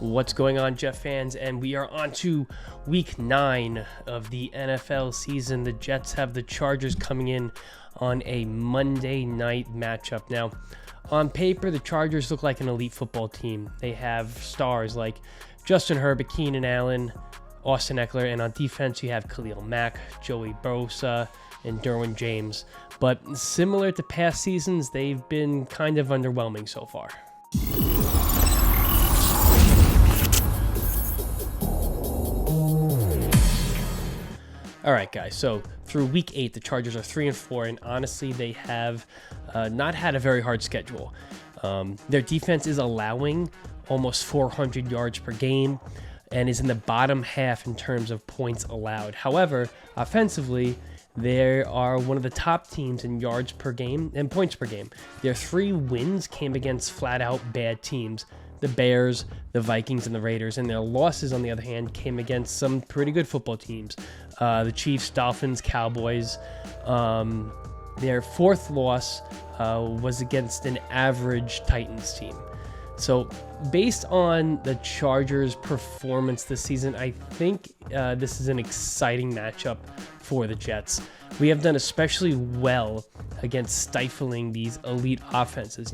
What's going on, Jet fans? And we are on to week 9 of the NFL season. The Jets have the Chargers coming in on a Monday night matchup. Now, on paper, the Chargers look like an elite football team. They have stars like Justin Herbert, Keenan Allen, Austin Eckler, and on defense, you have Khalil Mack, Joey Bosa, and Derwin James. But similar to past seasons, they've been kind of underwhelming so far. All right, guys, so through week 8, the Chargers are 3-4, and honestly, they have not had a very hard schedule. Their defense is allowing almost 400 yards per game and is in the bottom half in terms of points allowed. However, offensively, they are one of the top teams in yards per game and points per game. Their 3 wins came against flat-out bad teams, the Bears, the Vikings, and the Raiders, and their losses, on the other hand, came against some pretty good football teams. The Chiefs, Dolphins, Cowboys. Their 4th loss was against an average Titans team. So based on the Chargers' performance this season, I think this is an exciting matchup for the Jets. We have done especially well against stifling these elite offenses.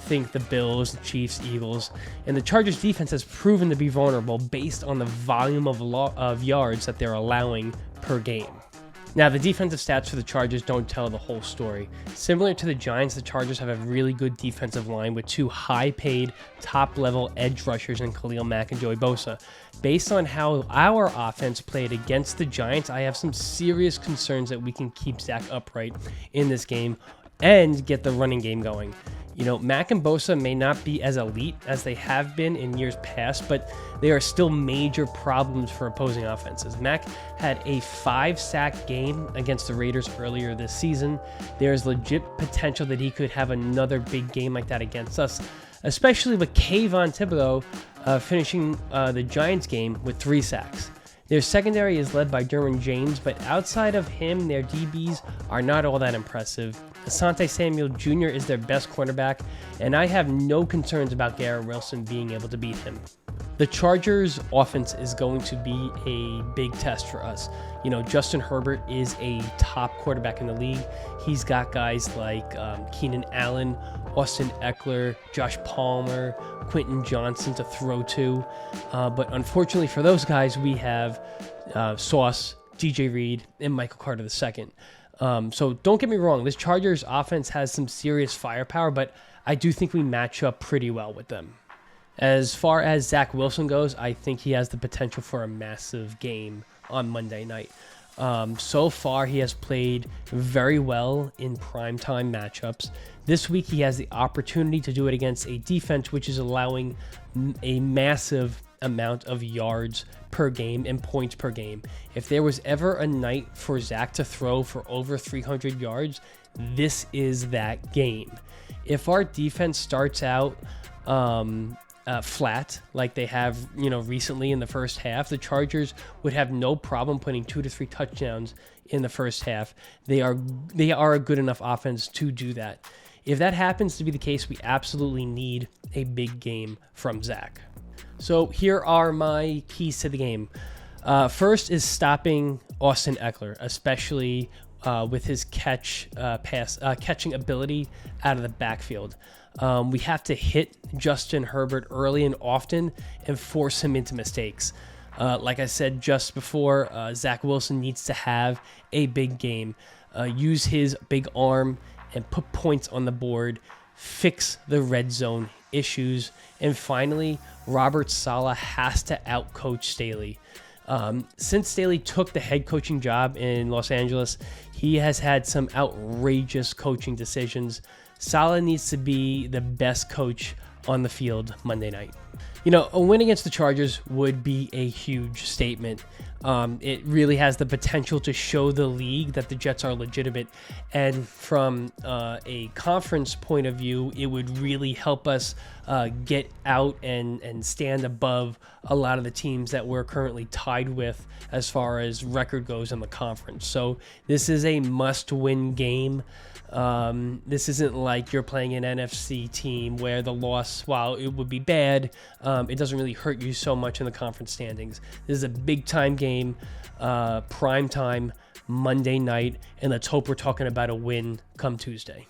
Think the Bills, the Chiefs, Eagles, and the Chargers defense has proven to be vulnerable based on the volume of yards that they're allowing per game. Now, the defensive stats for the Chargers don't tell the whole story. Similar to the Giants, the Chargers have a really good defensive line with 2 high-paid, top-level edge rushers in Khalil Mack and Joey Bosa. Based on how our offense played against the Giants, I have some serious concerns that we can keep Zach upright in this game and get the running game going. Mack and Bosa may not be as elite as they have been in years past, but they are still major problems for opposing offenses. Mack had a 5-sack game against the Raiders earlier this season. There's legit potential that he could have another big game like that against us, especially with Kayvon Thibodeaux finishing the Giants game with 3 sacks. Their secondary is led by Derwin James, but outside of him, their DBs are not all that impressive. Asante Samuel Jr. is their best cornerback, and I have no concerns about Garrett Wilson being able to beat him. The Chargers' offense is going to be a big test for us. Justin Herbert is a top quarterback in the league. He's got guys like Keenan Allen, Austin Eckler, Josh Palmer, Quentin Johnson to throw to. But unfortunately for those guys, we have Sauce, DJ Reed, and Michael Carter II. So don't get me wrong, this Chargers offense has some serious firepower, but I do think we match up pretty well with them. As far as Zach Wilson goes, I think he has the potential for a massive game on Monday night. So far, he has played very well in primetime matchups. This week, he has the opportunity to do it against a defense which is allowing a massive amount of yards per game and points per game. If there was ever a night for Zach to throw for over 300 yards, this is that game. If our defense starts out flat like they have recently in the first half, the Chargers would have no problem putting 2 to 3 touchdowns in the first half. They are a good enough offense to do that. If that happens to be the case, we absolutely need a big game from Zach. So here are my keys to the game. First is stopping Austin Eckler, especially with his catching ability out of the backfield. We have to hit Justin Herbert early and often and force him into mistakes. Like I said just before, Zach Wilson needs to have a big game. Use his big arm and put points on the board. Fix the red zone issues. And finally, Robert Saleh has to outcoach Staley. Since Staley took the head coaching job in Los Angeles, he has had some outrageous coaching decisions. Saleh needs to be the best coach on the field Monday night. A win against the Chargers would be a huge statement. It really has the potential to show the league that the Jets are legitimate. And from a conference point of view, it would really help us get out and stand above a lot of the teams that we're currently tied with as far as record goes in the conference. So this is a must-win game. This isn't like you're playing an NFC team where the loss, while it would be bad, it doesn't really hurt you so much in the conference standings. This is a big-time game, prime time, Monday night, and let's hope we're talking about a win come Tuesday.